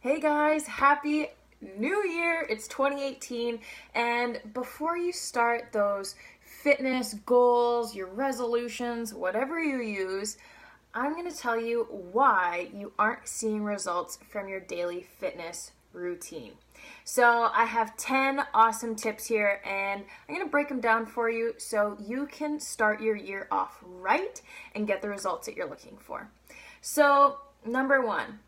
Hey guys, happy new year. It's 2018, and before you start those fitness goals, your resolutions, whatever you use, I'm going to tell you why you aren't seeing results from your daily fitness routine. So, I have 10 awesome tips here, and I'm going to break them down for you so you can start your year off right and get the results that you're looking for. So, number one,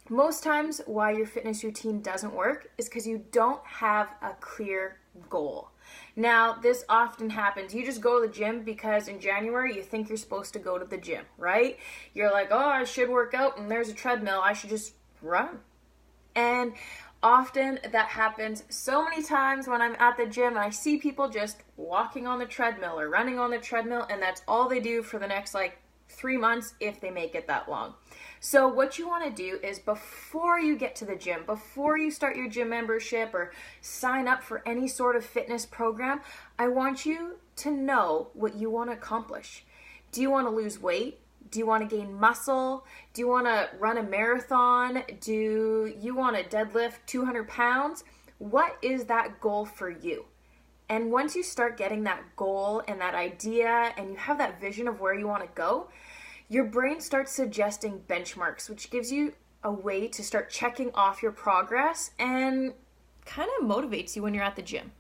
most times why your fitness routine doesn't work is because you don't have a clear goal. Now, this often happens. You just go to the gym because in January you think you're supposed to go to the gym, right? You're like, oh, I should work out and there's a treadmill. I should just run. And often that happens so many times when I'm at the gym and I see people just walking on the treadmill or running on the treadmill, and that's all they do for the next 3 months if they make it that long. So what you want to do is before you get to the gym, before you start your gym membership or sign up for any sort of fitness program, I want you to know what you want to accomplish. Do you want to lose weight? Do you want to gain muscle? Do you want to run a marathon? Do you want to deadlift 200 pounds? What is that goal for you? And once you start getting that goal and that idea and you have that vision of where you want to go, your brain starts suggesting benchmarks, which gives you a way to start checking off your progress and kind of motivates you when you're at the gym.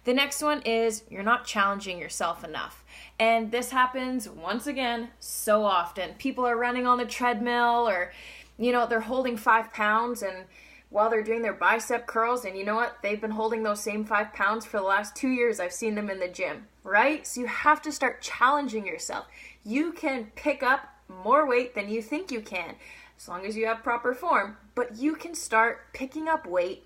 The next one is you're not challenging yourself enough. And this happens, once again, so often. People are running on the treadmill or, they're holding 5 pounds and while they're doing their bicep curls, and you know what? They've been holding those same 5 pounds for the last 2 years. I've seen them in the gym, right? So you have to start challenging yourself. You can pick up more weight than you think you can, as long as you have proper form, but you can start picking up weight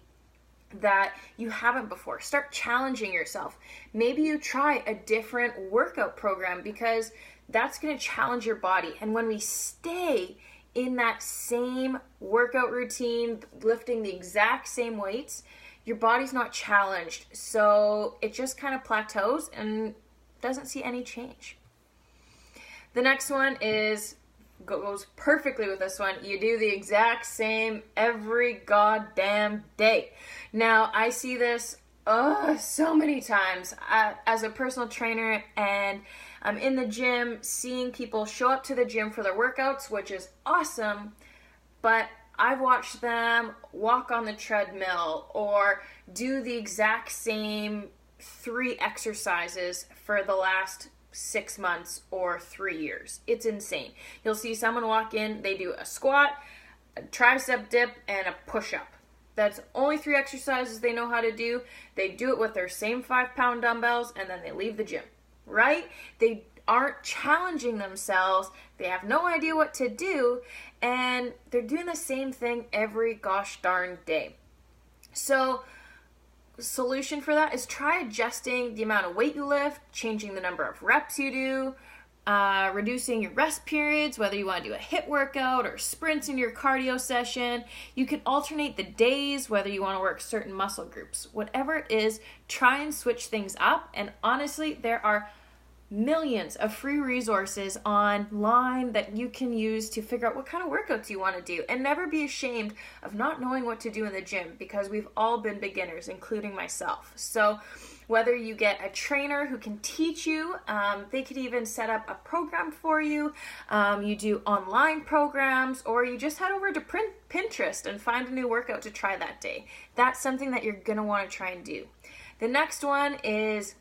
that you haven't before. Start challenging yourself. Maybe you try a different workout program because that's going to challenge your body. And when we stay in that same workout routine, lifting the exact same weights, your body's not challenged. So it just kind of plateaus and doesn't see any change. The next one goes perfectly with this one. You do the exact same every goddamn day. Now, I see this so many times as a personal trainer, and I'm in the gym seeing people show up to the gym for their workouts, which is awesome, but I've watched them walk on the treadmill or do the exact same 3 exercises for the last 6 months or 3 years. It's insane. You'll see someone walk in, they do a squat, a tricep dip, and a push-up. That's only 3 exercises they know how to do. They do it with their same 5-pound dumbbells, and then they leave the gym, right? They aren't challenging themselves. They have no idea what to do, and they're doing the same thing every gosh darn day. So, solution for that is try adjusting the amount of weight you lift, changing the number of reps you do, reducing your rest periods, whether you want to do a HIIT workout or sprints in your cardio session. You can alternate the days, whether you want to work certain muscle groups. Whatever it is, try and switch things up. And honestly, there are millions of free resources online that you can use to figure out what kind of workouts you want to do, and never be ashamed of not knowing what to do in the gym, because we've all been beginners, including myself. So whether you get a trainer who can teach you, they could even set up a program for you, you do online programs, or you just head over to Pinterest and find a new workout to try that day. That's something that you're going to want to try and do. The next one is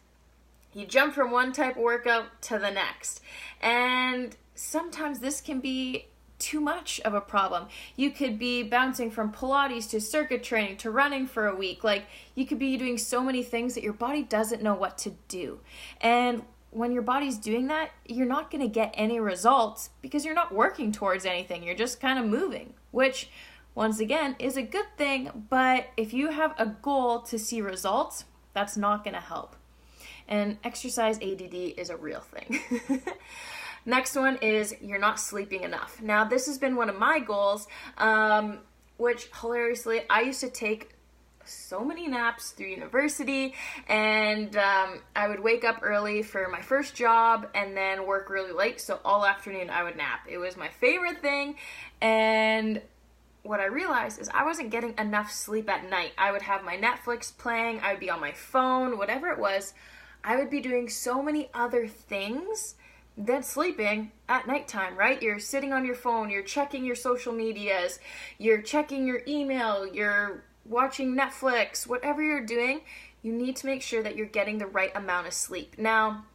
you jump from one type of workout to the next. And sometimes this can be too much of a problem. You could be bouncing from Pilates to circuit training to running for a week. You could be doing so many things that your body doesn't know what to do. And when your body's doing that, you're not going to get any results because you're not working towards anything. You're just kind of moving, which once again is a good thing. But if you have a goal to see results, that's not going to help. And exercise ADD is a real thing. Next one is you're not sleeping enough. Now, this has been one of my goals, which hilariously, I used to take so many naps through university, and I would wake up early for my first job and then work really late, so all afternoon I would nap. It was my favorite thing, and what I realized is I wasn't getting enough sleep at night. I would have my Netflix playing, I would be on my phone, whatever it was. I would be doing so many other things than sleeping at nighttime, right? You're sitting on your phone, you're checking your social medias, you're checking your email, you're watching Netflix, whatever you're doing, you need to make sure that you're getting the right amount of sleep. Now,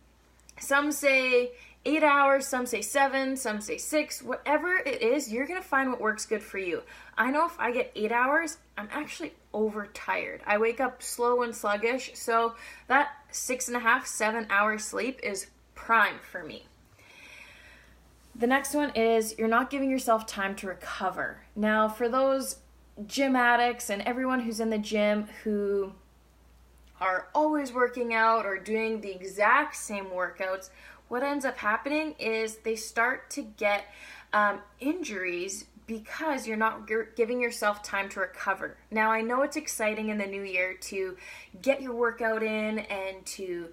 some say 8 hours, some say 7, some say 6, whatever it is, you're going to find what works good for you. I know if I get 8 hours, I'm actually overtired. I wake up slow and sluggish, so that 6.5, 7 hours sleep is prime for me. The next one is you're not giving yourself time to recover. Now, for those gym addicts and everyone who's in the gym who are always working out or doing the exact same workouts, what ends up happening is they start to get injuries because you're not giving yourself time to recover. Now, I know it's exciting in the new year to get your workout in and to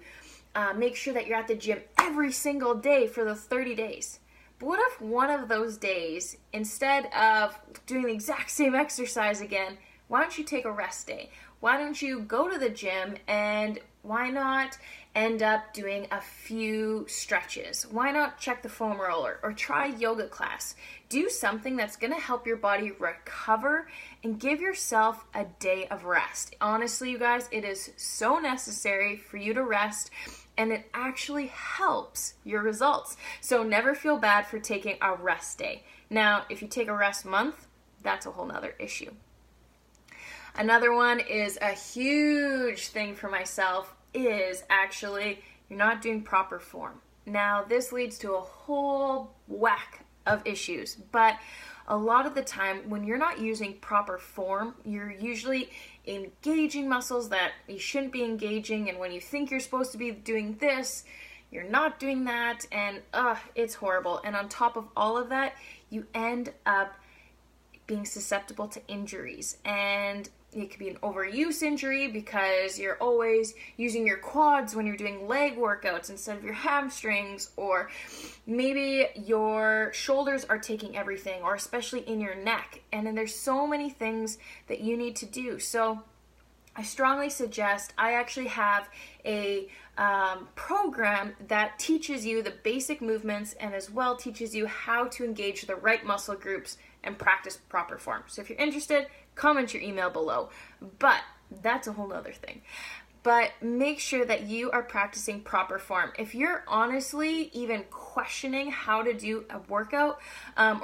make sure that you're at the gym every single day for the 30 days. But what if one of those days, instead of doing the exact same exercise again, why don't you take a rest day? Why don't you go to the gym and why not end up doing a few stretches? Why not check the foam roller or try yoga class? Do something that's going to help your body recover and give yourself a day of rest. Honestly, you guys, it is so necessary for you to rest, and it actually helps your results. So never feel bad for taking a rest day. Now, if you take a rest month, that's a whole nother issue. Another one is a huge thing for myself is actually you're not doing proper form. Now, this leads to a whole whack of issues, but a lot of the time when you're not using proper form, you're usually engaging muscles that you shouldn't be engaging, and when you think you're supposed to be doing this, you're not doing that, and it's horrible. And on top of all of that, you end up being susceptible to injuries, and it could be an overuse injury because you're always using your quads when you're doing leg workouts instead of your hamstrings, or maybe your shoulders are taking everything, or especially in your neck. And then there's so many things that you need to do. So I strongly suggest, I actually have a program that teaches you the basic movements and as well teaches you how to engage the right muscle groups and practice proper form. So if you're interested, comment your email below. But that's a whole other thing. But make sure that you are practicing proper form. If you're honestly even questioning how to do a workout, an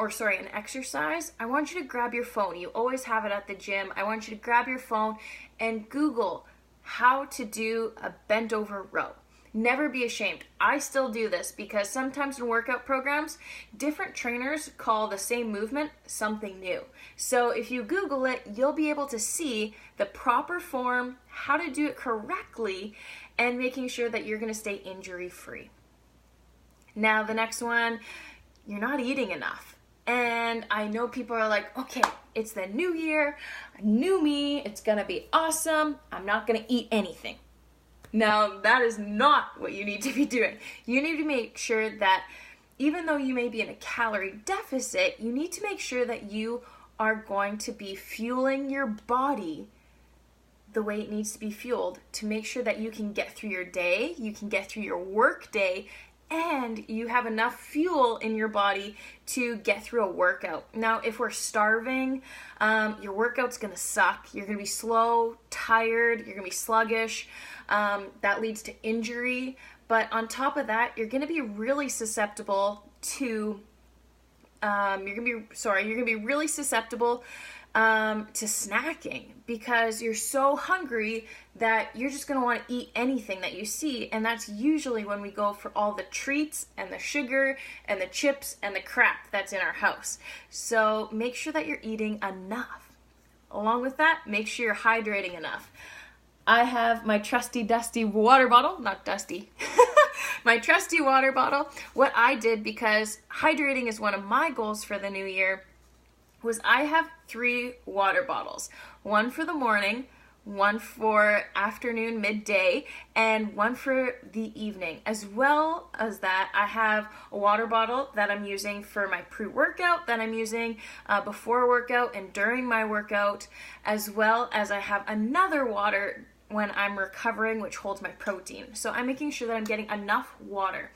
exercise, I want you to grab your phone. You always have it at the gym. I want you to grab your phone and Google how to do a bent over row. Never be ashamed. I still do this because sometimes in workout programs, different trainers call the same movement something new. So if you Google it, you'll be able to see the proper form, how to do it correctly, and making sure that you're going to stay injury free. Now, the next one, you're not eating enough. And I know people are like, okay, it's the new year, new me, it's going to be awesome. I'm not going to eat anything. Now, that is not what you need to be doing. You need to make sure that even though you may be in a calorie deficit, you need to make sure that you are going to be fueling your body the way it needs to be fueled to make sure that you can get through your day, you can get through your work day, and you have enough fuel in your body to get through a workout. Now, if we're starving, your workout's gonna suck. You're gonna be slow, tired, you're gonna be sluggish. That leads to injury. But on top of that, you're gonna be really susceptible to snacking because you're so hungry that you're just going to want to eat anything that you see, and that's usually when we go for all the treats and the sugar and the chips and the crap that's in our house. So make sure that you're eating enough. Along with that, make sure you're hydrating enough. I have my trusty dusty water bottle, not dusty, my trusty water bottle. What I did, because hydrating is one of my goals for the new year, was I have 3 water bottles. One for the morning, one for afternoon, midday, and one for the evening. As well as that, I have a water bottle that I'm using for my pre-workout, that I'm using before workout and during my workout, as well as I have another water when I'm recovering, which holds my protein. So I'm making sure that I'm getting enough water.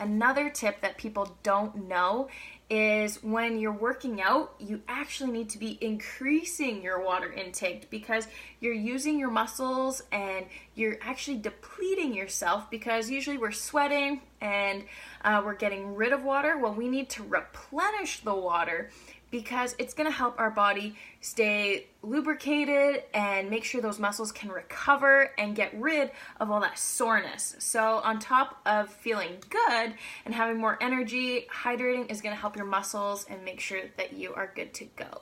Another tip that people don't know is when you're working out, you actually need to be increasing your water intake because you're using your muscles and you're actually depleting yourself, because usually we're sweating and we're getting rid of water. Well, we need to replenish the water because it's going to help our body stay lubricated and make sure those muscles can recover and get rid of all that soreness. So on top of feeling good and having more energy, hydrating is going to help your muscles and make sure that you are good to go.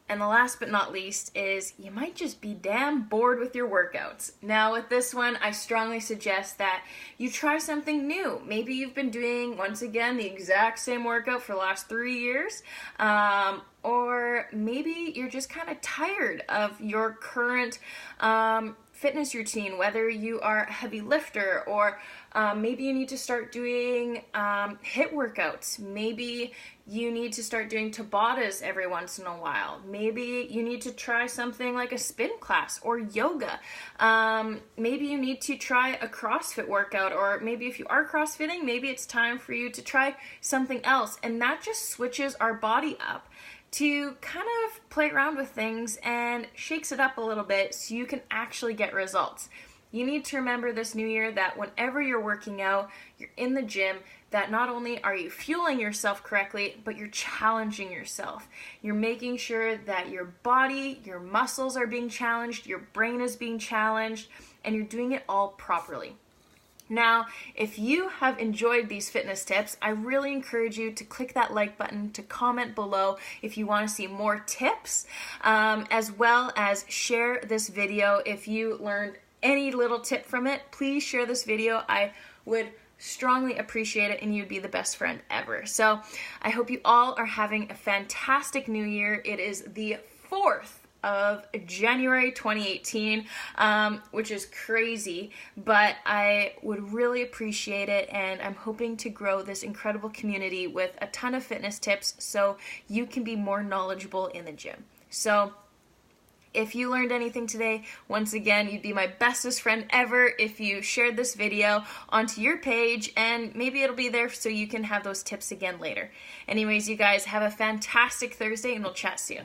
And the last but not least is you might just be damn bored with your workouts. Now with this one, I strongly suggest that you try something new. Maybe you've been doing, once again, the exact same workout for the last 3 years, or maybe you're just kind of tired of your current fitness routine, whether you are a heavy lifter, or maybe you need to start doing HIIT workouts. Maybe you need to start doing Tabatas every once in a while. Maybe you need to try something like a spin class or yoga. Maybe you need to try a CrossFit workout, or maybe if you are CrossFitting, maybe it's time for you to try something else. And that just switches our body up to kind of play around with things and shakes it up a little bit so you can actually get results. You need to remember this new year that whenever you're working out, you're in the gym, that not only are you fueling yourself correctly, but you're challenging yourself. You're making sure that your body, your muscles are being challenged, your brain is being challenged, and you're doing it all properly. Now, if you have enjoyed these fitness tips, I really encourage you to click that like button, to comment below if you want to see more tips, as well as share this video. If you learned any little tip from it, please share this video. I would strongly appreciate it, and you'd be the best friend ever. So I hope you all are having a fantastic new year. It is the 4th of January 2018, which is crazy, but I would really appreciate it, and I'm hoping to grow this incredible community with a ton of fitness tips so you can be more knowledgeable in the gym. So if you learned anything today, once again, you'd be my bestest friend ever if you shared this video onto your page, and maybe it'll be there so you can have those tips again later. Anyways, you guys have a fantastic Thursday, and we'll chat soon.